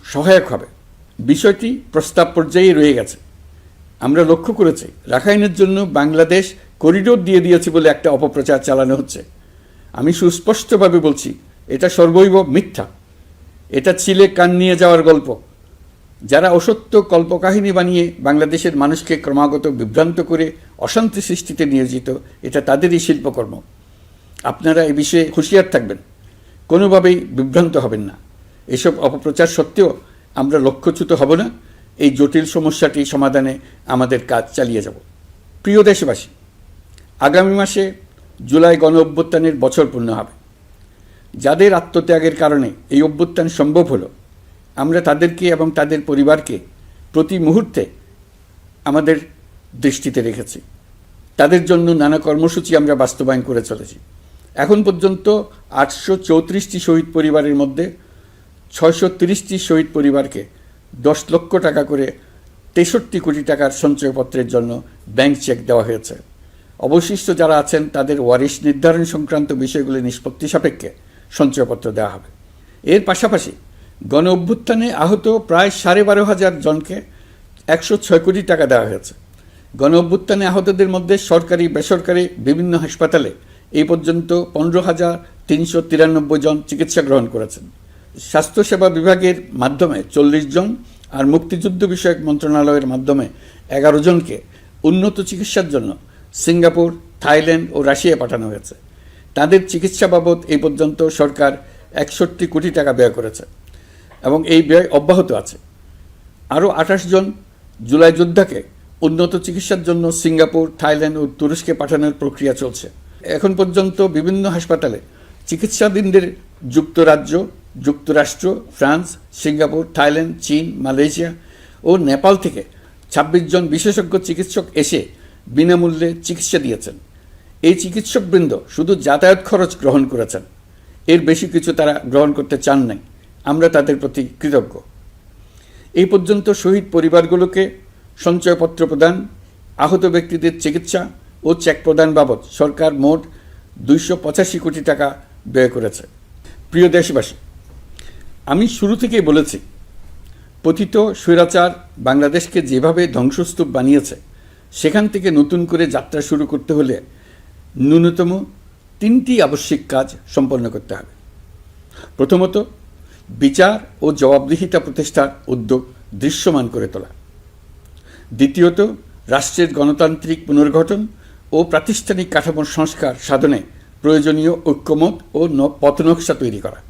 সহায়ক হবে। বিষয়টি প্রস্তাব পর্যায়ে রয়ে গেছে। আমরা লক্ষ্য করেছি রাখাইনের জন্য বাংলাদেশ করিডোর দিয়ে দিয়েছে বলে একটা অপপ্রচার চালানো হচ্ছে। আমি সুস্পষ্টভাবে বলছি, এটা সর্বৈব মিথ্যা। এটা চিলে কান নিয়ে যাওয়ার গল্প। যারা অসত্য কল্পকাহিনী বানিয়ে বাংলাদেশের মানুষকে ক্রমাগত বিভ্রান্ত করে অশান্তি সৃষ্টিতে নিয়োজিত, এটা তাদেরই শিল্পকর্ম। আপনারা এ বিষয়ে হুঁশিয়ার থাকবেন, কোনোভাবেই বিভ্রান্ত হবেন না। এসব অপপ্রচার সত্ত্বেও আমরা লক্ষ্যচ্যুত হব না। এই জটিল সমস্যাটি সমাধানে আমাদের কাজ চালিয়ে যাব। প্রিয় দেশবাসী, আগামী মাসে জুলাই গণ অভ্যুত্থানের বছর পূর্ণ হবে। যাদের আত্মত্যাগের কারণে এই অভ্যুত্থান সম্ভব হলো, আমরা তাদেরকে এবং তাদের পরিবারকে প্রতি মুহূর্তে আমাদের দৃষ্টিতে রেখেছি। তাদের জন্য নানা কর্মসূচি আমরা বাস্তবায়ন করে চলেছি। এখন পর্যন্ত 834টি শহীদ পরিবারের মধ্যে 630টি শহীদ পরিবারকে 10 লক্ষ টাকা করে 63 কোটি টাকার সঞ্চয়পত্রের জন্য ব্যাংক চেক দেওয়া হয়েছে। অবশিষ্ট যারা আছেন তাদের ওয়ারিশ নির্ধারণ সংক্রান্ত বিষয়গুলি নিষ্পত্তি সাপেক্ষে সঞ্চয়পত্র দেওয়া হবে। এর পাশাপাশি গণ অভ্যুত্থানে আহত প্রায় 12,500 জনকে 106 কোটি টাকা দেওয়া হয়েছে। গণ অভ্যুত্থানে আহতদের মধ্যে সরকারি বেসরকারি বিভিন্ন হাসপাতালে এই পর্যন্ত 15,393 জন চিকিৎসা গ্রহণ করেছেন। স্বাস্থ্যসেবা বিভাগের মাধ্যমে 40 জন আর মুক্তিযুদ্ধ বিষয়ক মন্ত্রণালয়ের মাধ্যমে 11 জনকে উন্নত চিকিৎসার জন্য সিঙ্গাপুর, থাইল্যান্ড ও রাশিয়া পাঠানো হয়েছে। তাদের চিকিৎসা বাবদ এই পর্যন্ত সরকার 61 কোটি টাকা ব্যয় করেছে এবং এই ব্যয় অব্যাহত আছে। আরও 28 জন জুলাই যোদ্ধাকে উন্নত চিকিৎসার জন্য সিঙ্গাপুর, থাইল্যান্ড ও তুরস্কে পাঠানোর প্রক্রিয়া চলছে। এখন পর্যন্ত বিভিন্ন হাসপাতালে চিকিৎসাধীনদের যুক্তরাজ্য, যুক্তরাষ্ট্র, ফ্রান্স, সিঙ্গাপুর, থাইল্যান্ড, চীন, মালয়েশিয়া ও নেপাল থেকে 26 জন বিশেষজ্ঞ চিকিৎসক এসে বিনামূল্যে চিকিৎসা দিয়েছেন। এই চিকিৎসকবৃন্দ শুধু যাতায়াত খরচ গ্রহণ করেছেন, এর বেশি কিছু তারা গ্রহণ করতে চান নাই। আমরা তাদের প্রতি কৃতজ্ঞ। এই পর্যন্ত শহীদ পরিবারগুলোকে সঞ্চয়পত্র প্রদান, আহত ব্যক্তিদের চিকিৎসা ও চেক প্রদান বাবদ সরকার মোট 285 কোটি টাকা ব্যয় করেছে। প্রিয় দেশবাসী, আমি শুরু থেকেই বলেছি, পতিত স্বৈরাচার বাংলাদেশকে যেভাবে ধ্বংসস্তূপ বানিয়েছে, সেখান থেকে নতুন করে যাত্রা শুরু করতে হলে ন্যূনতম 3টি আবশ্যিক কাজ সম্পন্ন করতে হবে। প্রথমত, বিচার ও জবাবদিহিতা প্রতিষ্ঠার উদ্যোগ দৃশ্যমান করে তোলা। দ্বিতীয়ত, রাষ্ট্রের গণতান্ত্রিক পুনর্গঠন ও প্রাতিষ্ঠানিক কাঠামোর সংস্কার সাধনে প্রয়োজনীয় ঐক্যমত ও পথনকশা তৈরি করা।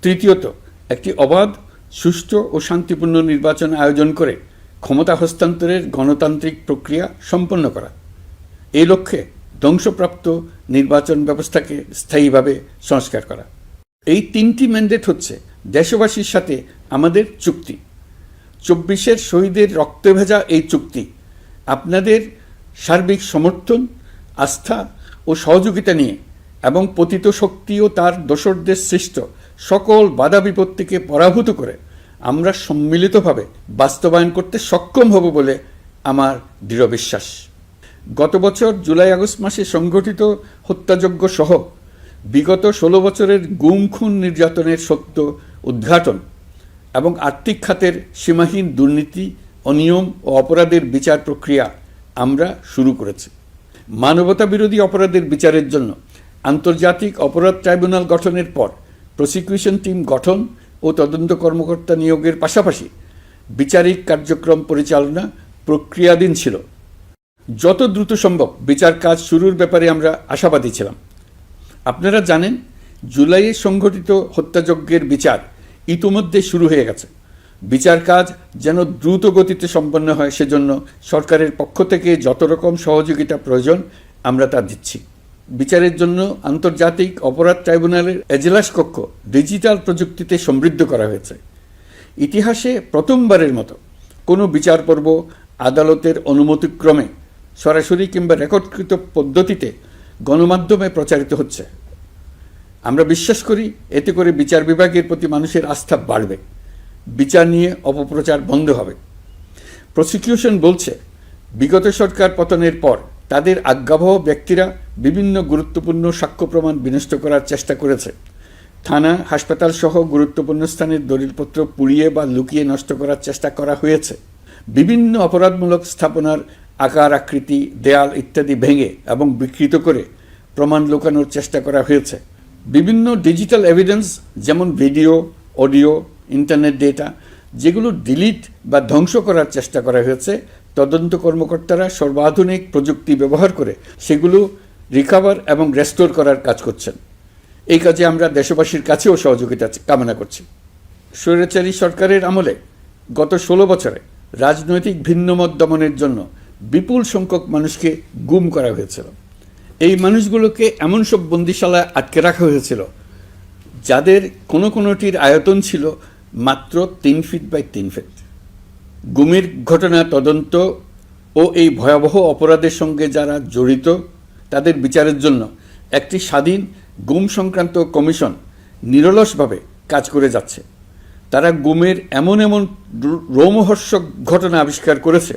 তৃতীয়ত, একটি অবাধ, সুষ্ঠু ও শান্তিপূর্ণ নির্বাচন আয়োজন করে ক্ষমতা হস্তান্তরের গণতান্ত্রিক প্রক্রিয়া সম্পন্ন করা। এই লক্ষ্যে ধ্বংসপ্রাপ্ত নির্বাচন ব্যবস্থাকে স্থায়ীভাবে সংস্কার করা। এই 3টি ম্যান্ডেট হচ্ছে দেশবাসীর সাথে আমাদের চুক্তি। 24-এর শহীদের রক্তে ভেজা এই চুক্তি আপনাদের সার্বিক সমর্থন, আস্থা ও সহযোগিতা নিয়ে এবং পতিত শক্তি ও তার দোসরদের সৃষ্ট সকল বাধা বিপত্তিকে পরাভূত করে আমরা সম্মিলিতভাবে বাস্তবায়ন করতে সক্ষম হব বলে আমার দৃঢ় বিশ্বাস। গত বছর জুলাই আগস্ট মাসে সংঘটিত হত্যাযজ্ঞ সহ বিগত 16 বছরের গুম খুন নির্যাতনের সত্য উদ্ঘাটন এবং আর্থিক খাতের সীমাহীন দুর্নীতি, অনিয়ম ও অপরাধের বিচার প্রক্রিয়া আমরা শুরু করেছি। মানবতা বিরোধী অপরাধের বিচারের জন্য আন্তর্জাতিক অপরাধ ট্রাইব্যুনাল গঠনের পর প্রসিকিউশন টিম গঠন ও তদন্ত কর্মকর্তা নিয়োগের পাশাপাশি বিচারিক কার্যক্রম পরিচালনা প্রক্রিয়াধীন ছিল। যত দ্রুত সম্ভব বিচার কাজ শুরুর ব্যাপারে আমরা আশাবাদী ছিলাম। আপনারা জানেন, জুলাইয়ে সংঘটিত হত্যাযজ্ঞের বিচার ইতিমধ্যে শুরু হয়ে গেছে। বিচার কাজ যেন দ্রুত গতিতে সম্পন্ন হয় সেজন্য সরকারের পক্ষ থেকে যত রকম সহযোগিতা প্রয়োজন আমরা তা দিচ্ছি। বিচারের জন্য আন্তর্জাতিক অপরাধ ট্রাইব্যুনালের এজলাস কক্ষ ডিজিটাল প্রযুক্তিতে সমৃদ্ধ করা হয়েছে। ইতিহাসে প্রথমবারের মতো কোনো বিচার পর্ব আদালতের অনুমতিক্রমে সরাসরি কিংবা রেকর্ডকৃত পদ্ধতিতে গণমাধ্যমে প্রচারিত হচ্ছে। আমরা বিশ্বাস করি এতে করে বিচার বিভাগের প্রতি মানুষের আস্থা বাড়বে, বিচার নিয়ে অপপ্রচার বন্ধ হবে। প্রসিকিউশন বলছে, বিগত সরকার পতনের পর তাদের আজ্ঞাবহ ব্যক্তিরা বিভিন্ন গুরুত্বপূর্ণ সাক্ষ্য প্রমাণ বিনষ্ট করার চেষ্টা করেছে। থানা, হাসপাতাল সহ গুরুত্বপূর্ণ স্থানের দলিলপত্র পুড়িয়ে বা লুকিয়ে নষ্ট করার চেষ্টা করা হয়েছে। বিভিন্ন অপরাধমূলক স্থাপনার আকার আকৃতি, দেয়াল ইত্যাদি ভেঙে এবং বিকৃত করে প্রমাণ লুকানোর চেষ্টা করা হয়েছে। বিভিন্ন ডিজিটাল এভিডেন্স যেমন ভিডিও, অডিও, ইন্টারনেট ডেটা যেগুলো ডিলিট বা ধ্বংস করার চেষ্টা করা হয়েছে, তদন্ত কর্মকর্তারা সর্বাধুনিক প্রযুক্তি ব্যবহার করে সেগুলো রিকভার এবং রেস্টোর করার কাজ করছেন। এই কাজে আমরা দেশবাসীর কাছেও সহযোগিতা কামনা করছি। স্বৈরাচারী সরকারের আমলে গত 16 বছরে রাজনৈতিক ভিন্নমত দমনের জন্য বিপুল সংখ্যক মানুষকে গুম করা হয়েছিল। এই মানুষগুলোকে এমন সব বন্দিশালায় আটকে রাখা হয়েছিল যাদের কোনোটির আয়তন ছিল মাত্র 3 ফিট বাই 3 ফিট। গুমের ঘটনা তদন্ত ও এই ভয়াবহ অপরাধের সঙ্গে যারা জড়িত তাদের বিচারের জন্য একটি স্বাধীন গুম সংক্রান্ত কমিশন নিরলসভাবে কাজ করে যাচ্ছে। তারা গুমের এমন রোমহর্ষক ঘটনা আবিষ্কার করেছে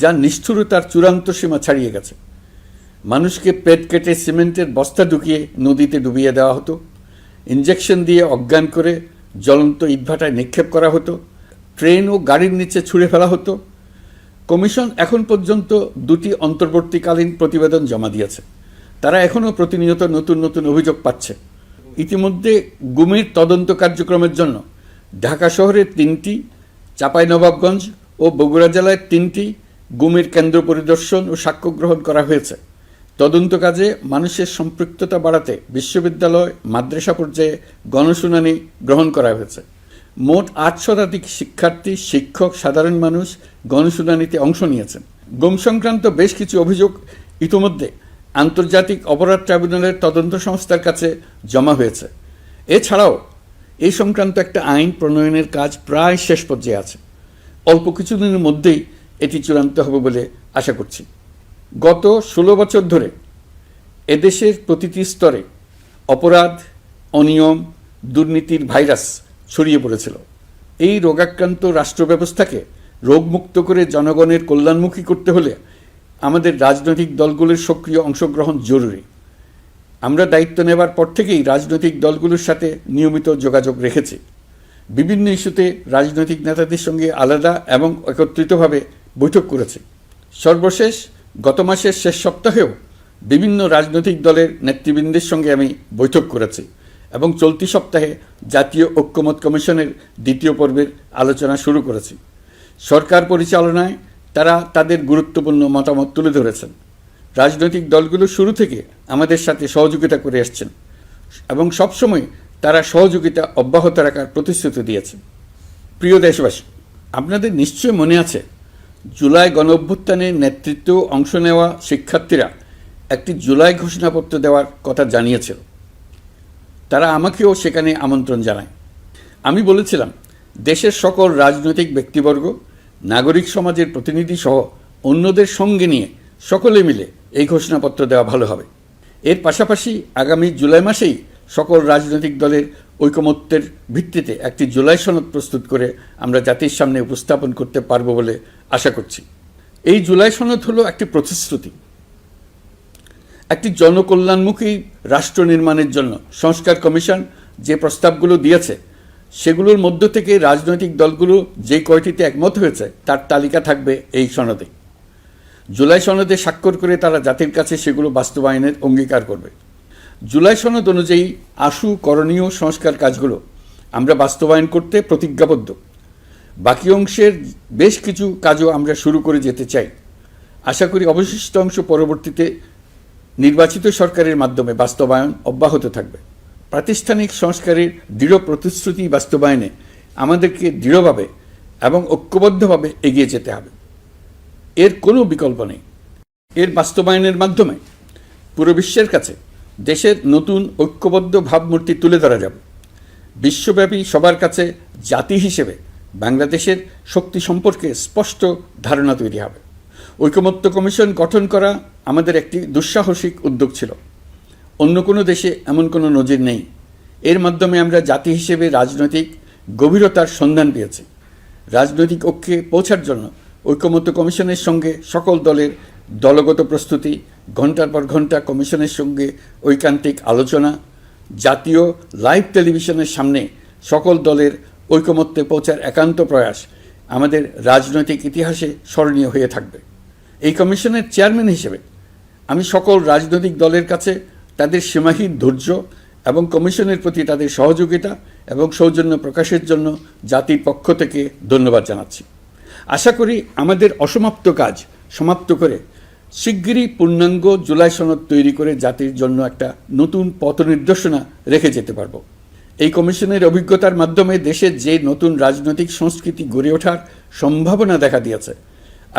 যা নিষ্ঠুরতার চূড়ান্ত সীমা ছাড়িয়ে গেছে। মানুষকে পেট কেটে সিমেন্টের বস্তা ঢুকিয়ে নদীতে ডুবিয়ে দেওয়া হতো, ইঞ্জেকশন দিয়ে অজ্ঞান করে জ্বলন্ত ইটভাটায় নিক্ষেপ করা হতো, ট্রেন ও গাড়ির নিচে ছুঁড়ে ফেলা হতো। কমিশন এখন পর্যন্ত 2টি অন্তর্বর্তীকালীন প্রতিবেদন জমা দিয়েছে। তারা এখনও প্রতিনিয়ত নতুন অভিযোগ পাচ্ছে। ইতিমধ্যে গুমের তদন্ত কার্যক্রমের জন্য ঢাকা শহরে 3টি, চাঁপাইনবাবগঞ্জ ও বগুড়া জেলায় 3টি গুমের কেন্দ্র পরিদর্শন ও সাক্ষ্য গ্রহণ করা হয়েছে। তদন্ত কাজে মানুষের সম্পৃক্ততা বাড়াতে বিশ্ববিদ্যালয়, মাদ্রাসা পর্যায়ে গণশুনানি গ্রহণ করা হয়েছে। মোট 8 শতাধিক শিক্ষার্থী, শিক্ষক, সাধারণ মানুষ গণশুনানিতে অংশ নিয়েছেন। গুম সংক্রান্ত বেশ কিছু অভিযোগ ইতিমধ্যে আন্তর্জাতিক অপরাধ ট্রাইব্যুনালের তদন্ত সংস্থার কাছে জমা হয়েছে। এছাড়াও এই সংক্রান্ত একটা আইন প্রণয়নের কাজ প্রায় শেষ পর্যায়ে আছে। অল্প কিছুদিনের মধ্যেই এটি চূড়ান্ত হবে বলে আশা করছি। গত 16 বছর ধরে এদেশের প্রতিটি স্তরে অপরাধ, অনিয়ম, দুর্নীতির ভাইরাস ছড়িয়ে পড়েছিল। এই রোগাক্রান্ত রাষ্ট্র ব্যবস্থাকে রোগমুক্ত করে জনগণের কল্যাণমুখী করতে হলে আমাদের রাজনৈতিক দলগুলোর সক্রিয় অংশগ্রহণ জরুরি। আমরা দায়িত্ব নেবার পর থেকেই রাজনৈতিক দলগুলোর সাথে নিয়মিত যোগাযোগ রেখেছি। বিভিন্ন ইস্যুতে রাজনৈতিক নেতাদের সঙ্গে আলাদা এবং একত্রিতভাবে বৈঠক করেছি। সর্বশেষ গত মাসের শেষ সপ্তাহেও বিভিন্ন রাজনৈতিক দলের নেতৃবৃন্দের সঙ্গে আমি বৈঠক করেছি এবং চলতি সপ্তাহে জাতীয় ঐক্যমত কমিশনের 2য় পর্বের আলোচনা শুরু করেছি। সরকার পরিচালনায় তারা তাদের গুরুত্বপূর্ণ মতামত তুলে ধরেছেন। রাজনৈতিক দলগুলো শুরু থেকে আমাদের সাথে সহযোগিতা করে আসছেন এবং সবসময় তারা সহযোগিতা অব্যাহত রাখার প্রতিশ্রুতি দিয়েছে। প্রিয় দেশবাসী, আপনাদের নিশ্চয় মনে আছে জুলাই গণঅভ্যুত্থানে নেতৃত্ব অংশ নেওয়া শিক্ষার্থীরা একটি জুলাই ঘোষণাপত্র দেওয়ার কথা জানিয়েছিল। তারা আমাকেও সেখানে আমন্ত্রণ জানায়। আমি বলেছিলাম দেশের সকল রাজনৈতিক ব্যক্তিবর্গ, নাগরিক সমাজের প্রতিনিধি সহ অন্যদের সঙ্গে নিয়ে সকলে মিলে এই ঘোষণাপত্র দেওয়া ভালো হবে। এর পাশাপাশি আগামী জুলাই মাসেই সকল রাজনৈতিক দলের ঐকমত্যের ভিত্তিতে একটি জুলাই সনদ প্রস্তুত করে আমরা জাতির সামনে উপস্থাপন করতে পারব বলে আশা করছি। এই জুলাই সনদ হলো একটি প্রতিশ্রুতি, একটি জনকল্যাণমুখী রাষ্ট্র নির্মাণের জন্য সংস্কার কমিশন যে প্রস্তাবগুলো দিয়েছে সেগুলোর মধ্য থেকে রাজনৈতিক দলগুলো যে কয়টিতে একমত হয়েছে তার তালিকা থাকবে এই সনদে। জুলাই সনদে স্বাক্ষর করে তারা জাতির কাছে সেগুলো বাস্তবায়নের অঙ্গীকার করবে। জুলাই সনদ অনুযায়ী আশু করণীয় সংস্কার কাজগুলো আমরা বাস্তবায়ন করতে প্রতিজ্ঞাবদ্ধ। বাকি অংশের বেশ কিছু কাজও আমরা শুরু করে যেতে চাই। আশা করি অবশিষ্ট অংশ পরবর্তীতে নির্বাচিত সরকারের মাধ্যমে বাস্তবায়ন অব্যাহত থাকবে। প্রাতিষ্ঠানিক সংস্কারের দৃঢ় প্রতিশ্রুতি বাস্তবায়নে আমাদেরকে দৃঢ়ভাবে এবং ঐক্যবদ্ধভাবে এগিয়ে যেতে হবে। এর কোনো বিকল্প নেই। এর বাস্তবায়নের মাধ্যমে পুরো বিশ্বের কাছে দেশের নতুন ঐক্যবদ্ধ ভাবমূর্তি তুলে ধরা যাবে। বিশ্বব্যাপী সবার কাছে জাতি হিসেবে বাংলাদেশের শক্তি সম্পর্কে স্পষ্ট ধারণা তৈরি হবে। ঐকমত্য কমিশন গঠন করা আমাদের একটি দুঃসাহসিক উদ্যোগ ছিল। অন্য কোনো দেশে এমন কোনো নজির নেই। এর মাধ্যমে আমরা জাতি হিসেবে রাজনৈতিক গভীরতার সন্ধান পেয়েছি। রাজনৈতিক ঐক্যে পৌঁছার জন্য ঐকমত্য কমিশনের সঙ্গে সকল দলের দলগত প্রস্তুতি, ঘণ্টার পর ঘণ্টা কমিশনের সঙ্গে ঐকান্তিক আলোচনা, জাতীয় লাইভ টেলিভিশনের সামনে সকল দলের ঐকমত্যে পৌঁছার একান্ত প্রয়াস আমাদের রাজনৈতিক ইতিহাসে স্মরণীয় হয়ে থাকবে। এই কমিশনের চেয়ারম্যান হিসেবে আমি সকল রাজনৈতিক দলের কাছে তাদের সীমাহীন ধৈর্য এবং কমিশনের প্রতি তাদের সহযোগিতা এবং সৌজন্য প্রকাশের জন্য জাতির পক্ষ থেকে ধন্যবাদ জানাচ্ছি। আশা করি আমাদের অসমাপ্ত কাজ সমাপ্ত করে শিগগিরই পূর্ণাঙ্গ জুলাই সনদ তৈরি করে জাতির জন্য একটা নতুন পথ নির্দেশনা রেখে যেতে পারব। এই কমিশনের অভিজ্ঞতার মাধ্যমে দেশের যে নতুন রাজনৈতিক সংস্কৃতি গড়ে ওঠার সম্ভাবনা দেখা দিয়েছে,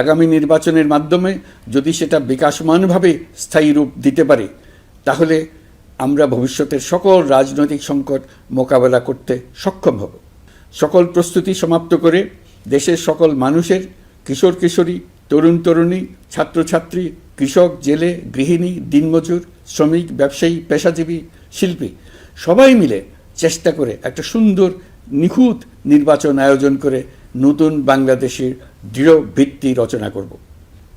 আগামী নির্বাচনের মাধ্যমে যদি সেটা বিকাশমানভাবে স্থায়ী রূপ দিতে পারে তাহলে আমরা ভবিষ্যতের সকল রাজনৈতিক সংকট মোকাবেলা করতে সক্ষম হব। সকল প্রস্তুতি সমাপ্ত করে দেশের সকল মানুষের, কিশোর কিশোরী, তরুণ তরুণী, ছাত্রছাত্রী, কৃষক, জেলে, গৃহিণী, দিনমজুর, শ্রমিক, ব্যবসায়ী, পেশাজীবী, শিল্পী সবাই মিলে চেষ্টা করে একটা সুন্দর নিখুঁত নির্বাচন আয়োজন করে নতুন বাংলাদেশের দৃঢ় ভিত্তি রচনা করব।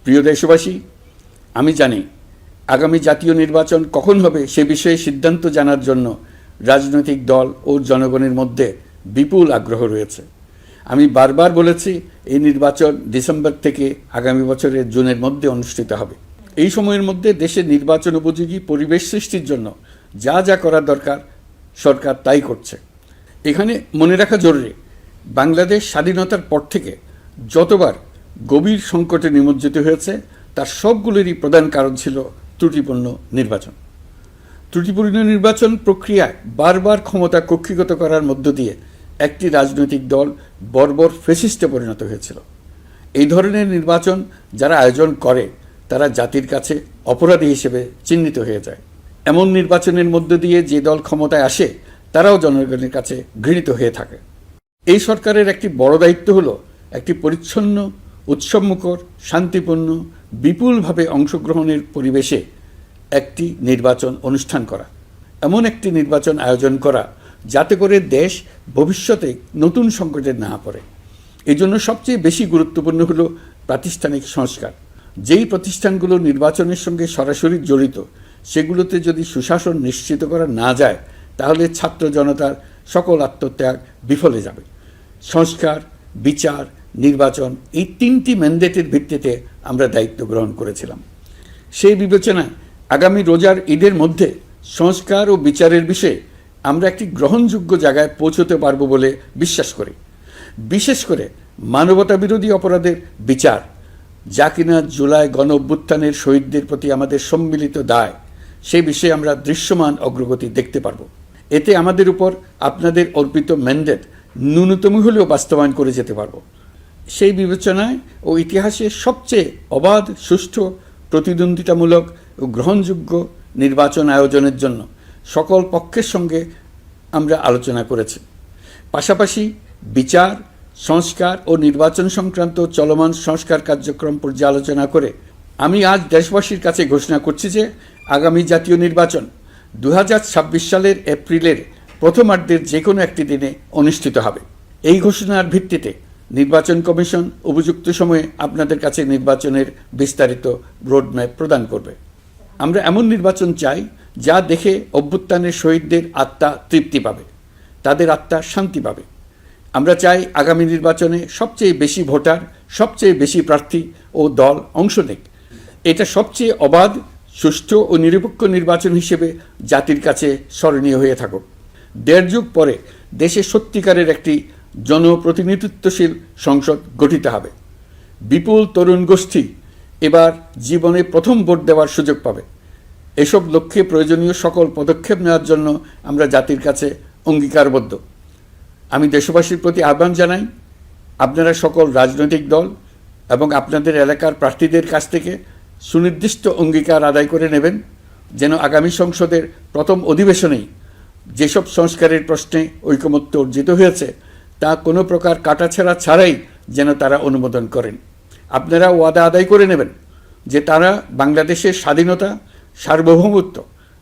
প্রিয় দেশবাসী, আমি জানি আগামী জাতীয় নির্বাচন কখন হবে সে বিষয়ে সিদ্ধান্ত জানার জন্য রাজনৈতিক দল ও জনগণের মধ্যে বিপুল আগ্রহ রয়েছে। আমি বারবার বলেছি এই নির্বাচন ডিসেম্বর থেকে আগামী বছরের জুনের মধ্যে অনুষ্ঠিত হবে। এই সময়ের মধ্যে দেশে নির্বাচন উপযোগী পরিবেশ সৃষ্টির জন্য যা যা করা দরকার সরকার তাই করছে। এখানে মনে রাখা জরুরি, বাংলাদেশ স্বাধীনতার পর থেকে যতবার গভীর সংকটে নিমজ্জিত হয়েছে তার সবগুলোরই প্রধান কারণ ছিল ত্রুটিপূর্ণ নির্বাচন। ত্রুটিপূর্ণ নির্বাচন প্রক্রিয়ায় বারবার ক্ষমতা কক্ষিগত করার মধ্য দিয়ে একটি রাজনৈতিক দল বর্বর ফ্যাসিস্টে পরিণত হয়েছিল। এই ধরনের নির্বাচন যারা আয়োজন করে তারা জাতির কাছে অপরাধী হিসেবে চিহ্নিত হয়ে যায়। এমন নির্বাচনের মধ্য দিয়ে যে দল ক্ষমতায় আসে তারাও জনগণের কাছে ঘৃণিত হয়ে থাকে। এই সরকারের একটি বড় দায়িত্ব হলো একটি পরিচ্ছন্ন, উৎসবমুখর, শান্তিপূর্ণ, বিপুলভাবে অংশগ্রহণের পরিবেশে একটি নির্বাচন অনুষ্ঠান করা, এমন একটি নির্বাচন আয়োজন করা যাতে করে দেশ ভবিষ্যতে নতুন সংকটে না পড়ে। এই জন্য সবচেয়ে বেশি গুরুত্বপূর্ণ হলো প্রাতিষ্ঠানিক সংস্কার। যেই প্রতিষ্ঠানগুলো নির্বাচনের সঙ্গে সরাসরি জড়িত সেগুলোতে যদি সুশাসন নিশ্চিত করা না যায় তাহলে ছাত্র জনতার সকল আত্মত্যাগ বিফলে যাবে। সংস্কার, বিচার, নির্বাচন এই তিনটি ম্যান্ডেটের ভিত্তিতে আমরা দায়িত্ব গ্রহণ করেছিলাম। সেই বিবেচনায় আগামী রোজার ঈদের মধ্যে সংস্কার ও বিচারের বিষয়ে আমরা একটি গ্রহণযোগ্য জায়গায় পৌঁছতে পারব বলে বিশ্বাস করি। বিশেষ করে মানবতা বিরোধী অপরাধের বিচার, যা কিনা জুলাই গণ অভ্যুত্থানের শহীদদের প্রতি আমাদের সম্মিলিত দায়, সেই বিষয়ে আমরা দৃশ্যমান অগ্রগতি দেখতে পারব। এতে আমাদের উপর আপনাদের অর্পিত ম্যান্ডেট ন্যূনতম হলেও বাস্তবায়ন করে যেতে পারব। সেই বিবেচনায় ও ইতিহাসের সবচেয়ে অবাধ, সুষ্ঠু, প্রতিদ্বন্দ্বিতামূলক ও গ্রহণযোগ্য নির্বাচন আয়োজনের জন্য সকল পক্ষের সঙ্গে আমরা আলোচনা করেছি। পাশাপাশি বিচার, সংস্কার ও নির্বাচন সংক্রান্ত চলমান সংস্কার কার্যক্রম পর্যালোচনা করে আমি আজ দেশবাসীর কাছে ঘোষণা করছি যে আগামী জাতীয় নির্বাচন 2026 সালের এপ্রিলের প্রথমার্ধের যে কোনো একটি দিনে অনুষ্ঠিত হবে। এই ঘোষণার ভিত্তিতে নির্বাচন কমিশন উপযুক্ত সময়ে আপনাদের কাছে নির্বাচনের বিস্তারিত রোডম্যাপ প্রদান করবে। আমরা এমন নির্বাচন চাই যা দেখে অভ্যুত্থানের শহীদদের আত্মা তৃপ্তি পাবে, তাদের আত্মা শান্তি পাবে। আমরা চাই আগামী নির্বাচনে সবচেয়ে বেশি ভোটার, সবচেয়ে বেশি প্রার্থী ও দল অংশ নেক। এটা সবচেয়ে অবাধ, সুষ্ঠু ও নিরপেক্ষ নির্বাচন হিসেবে জাতির কাছে স্মরণীয় হয়ে থাকুক। ১.৫ যুগ পরে দেশে সত্যিকারের একটি জনপ্রতিনিধিত্বশীল সংসদ গঠিত হবে। বিপুল তরুণ গোষ্ঠী এবার জীবনে প্রথম ভোট দেওয়ার সুযোগ পাবে। এসব লক্ষ্যে প্রয়োজনীয় সকল পদক্ষেপ নেওয়ার জন্য আমরা জাতির কাছে অঙ্গীকারবদ্ধ। আমি দেশবাসীর প্রতি আহ্বান জানাই, আপনারা সকল রাজনৈতিক দল এবং আপনাদের এলাকার প্রার্থীদের কাছ থেকে সুনির্দিষ্ট অঙ্গীকার আদায় করে নেবেন, যেন আগামী সংসদের প্রথম অধিবেশনেই যেসব সংস্কারের প্রশ্নে ঐকমত্য অর্জিত হয়েছে তা কোনো প্রকার কাটাছেঁড়া ছাড়াই যেন তারা অনুমোদন করেন। আপনারা ওয়াদা আদায় করে নেবেন যে তারা বাংলাদেশের স্বাধীনতা, সার্বভৌমত্ব,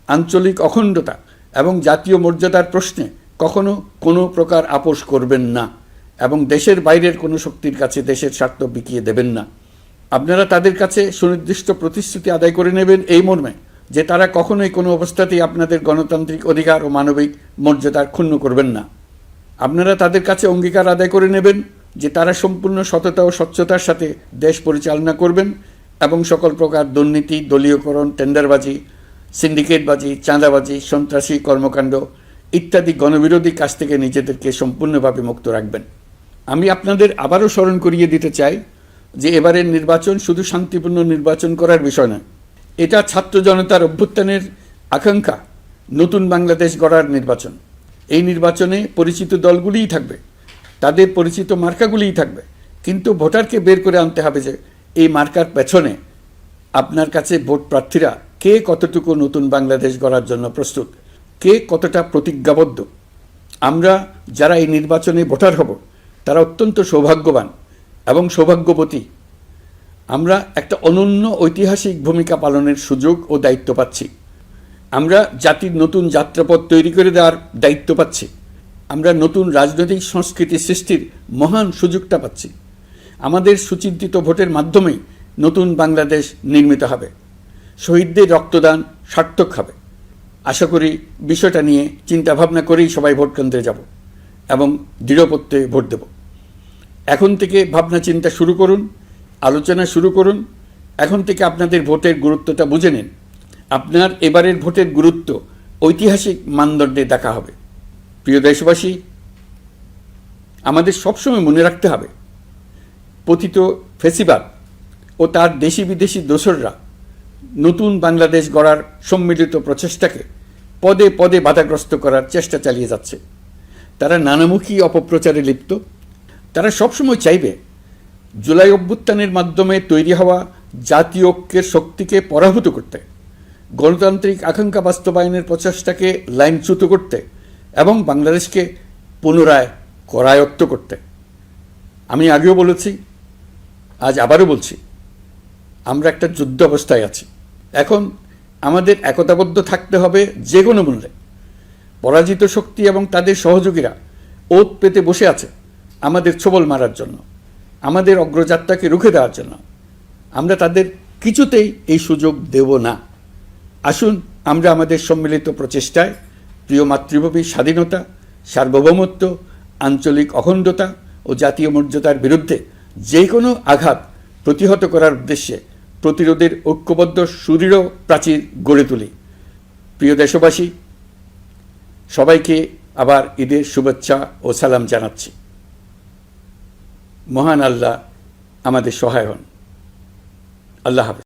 আঞ্চলিক অখণ্ডতা এবং জাতীয় মর্যাদার প্রশ্নে কখনো কোনো প্রকার আপোষ করবেন না এবং দেশের বাইরের কোনো শক্তির কাছে দেশের স্বার্থ বিকিয়ে দেবেন না। আপনারা তাদের কাছে সুনির্দিষ্ট প্রতিশ্রুতি আদায় করে নেবেন এই মর্মে যে তারা কখনোই কোনো অবস্থাতেই আপনাদের গণতান্ত্রিক অধিকার ও মানবিক মর্যাদার ক্ষুণ্ণ করবেন না। আপনারা তাদের কাছে অঙ্গীকার আদায় করে নেবেন যে তারা সম্পূর্ণ সততা ও স্বচ্ছতার সাথে দেশ পরিচালনা করবেন এবং সকল প্রকার দুর্নীতি, দলীয়করণ, টেন্ডারবাজি, সিন্ডিকেটবাজি, চাঁদাবাজি, সন্ত্রাসী কর্মকাণ্ড ইত্যাদি গণবিরোধী কাজ থেকে নিজেদেরকে সম্পূর্ণভাবে মুক্ত রাখবেন। আমি আপনাদের আবারও স্মরণ করিয়ে দিতে চাই যে এবারের নির্বাচন শুধু শান্তিপূর্ণ নির্বাচন করার বিষয় নয়, এটা ছাত্র জনতার অভ্যুত্থানের আকাঙ্ক্ষা নতুন বাংলাদেশ গড়ার নির্বাচন। এই নির্বাচনে পরিচিত দলগুলিই থাকবে, তাদের পরিচিত মার্কাগুলিই থাকবে, কিন্তু ভোটারকে বের করে আনতে হবে যে এই মার্কার পেছনে আপনার কাছে ভোট প্রার্থীরা কে কতটুকু নতুন বাংলাদেশ গড়ার জন্য প্রস্তুত, কে কতটা প্রতিজ্ঞাবদ্ধ। আমরা যারা এই নির্বাচনে ভোটার হব তারা অত্যন্ত সৌভাগ্যবান এবং সৌভাগ্যবতী। আমরা একটা অনন্য ঐতিহাসিক ভূমিকা পালনের সুযোগ ও দায়িত্ব পাচ্ছি। আমরা জাতির নতুন যাত্রাপথ তৈরি করে দেওয়ার দায়িত্ব পাচ্ছি। আমরা নতুন রাজনৈতিক সংস্কৃতি সৃষ্টির মহান সুযোগটা পাচ্ছি। আমাদের সুচিন্তিত ভোটের মাধ্যমেই নতুন বাংলাদেশ নির্মিত হবে। শহীদদের রক্তদান সার্থক হবে। আশা করি বিষয়টা নিয়ে চিন্তাভাবনা করেই সবাই ভোট কেন্দ্রে যাব এবং দৃঢ়প্রত্যয়ে ভোট দেব। এখন থেকে ভাবনা চিন্তা শুরু করুন, আলোচনা শুরু করুন। এখন থেকে আপনাদের ভোটের গুরুত্বটা বুঝে নিন। আপনার এবারের ভোটের গুরুত্ব ঐতিহাসিক মানদণ্ডে দেখা হবে। প্রিয় দেশবাসী, আমাদের সবসময় মনে রাখতে হবে পতিত ফ্যাসিবাদ ও তার দেশি বিদেশি দোসররা নতুন বাংলাদেশ গড়ার সম্মিলিত প্রচেষ্টাকে পদে পদে বাধাগ্রস্ত করার চেষ্টা চালিয়ে যাচ্ছে। তারা নানামুখী অপপ্রচারে লিপ্ত। তারা সবসময় চাইবে জুলাই অভ্যুত্থানের মাধ্যমে তৈরি হওয়া জাতীয় ঐক্যের শক্তিকে পরাভূত করতে, গণতান্ত্রিক আকাঙ্ক্ষা বাস্তবায়নের প্রচেষ্টাকে লাইনচ্যুত করতে এবং বাংলাদেশকে পুনরায় করায়ত্ত করতে। আমি আগেও বলেছি, আজ আবারও বলছি, আমরা একটা যুদ্ধ অবস্থায় আছি। এখন আমাদের একতাবদ্ধ থাকতে হবে যে কোনো মূল্যে। পরাজিত শক্তি এবং তাদের সহযোগীরা ওত পেতে বসে আছে আমাদের ছোবল মারার জন্য, আমাদের অগ্রযাত্রাকে রুখে দেওয়ার জন্য। আমরা তাদের কিছুতেই এই সুযোগ দেব না। আসুন আমরা আমাদের সম্মিলিত প্রচেষ্টায় প্রিয় মাতৃভূমির স্বাধীনতা, সার্বভৌমত্ব, আঞ্চলিক অখণ্ডতা ও জাতীয় মর্যাদার বিরুদ্ধে যে কোনো আঘাত প্রতিহত করার উদ্দেশ্যে প্রতিরোধের ঐক্যবদ্ধ সুদৃঢ় প্রাচীর গড়ে তুলি। প্রিয় দেশবাসী, সবাইকে আবার ঈদের শুভেচ্ছা ও সালাম জানাচ্ছি। মহান আল্লাহ আমাদের সহায় হন। আল্লাহ হাফেজ।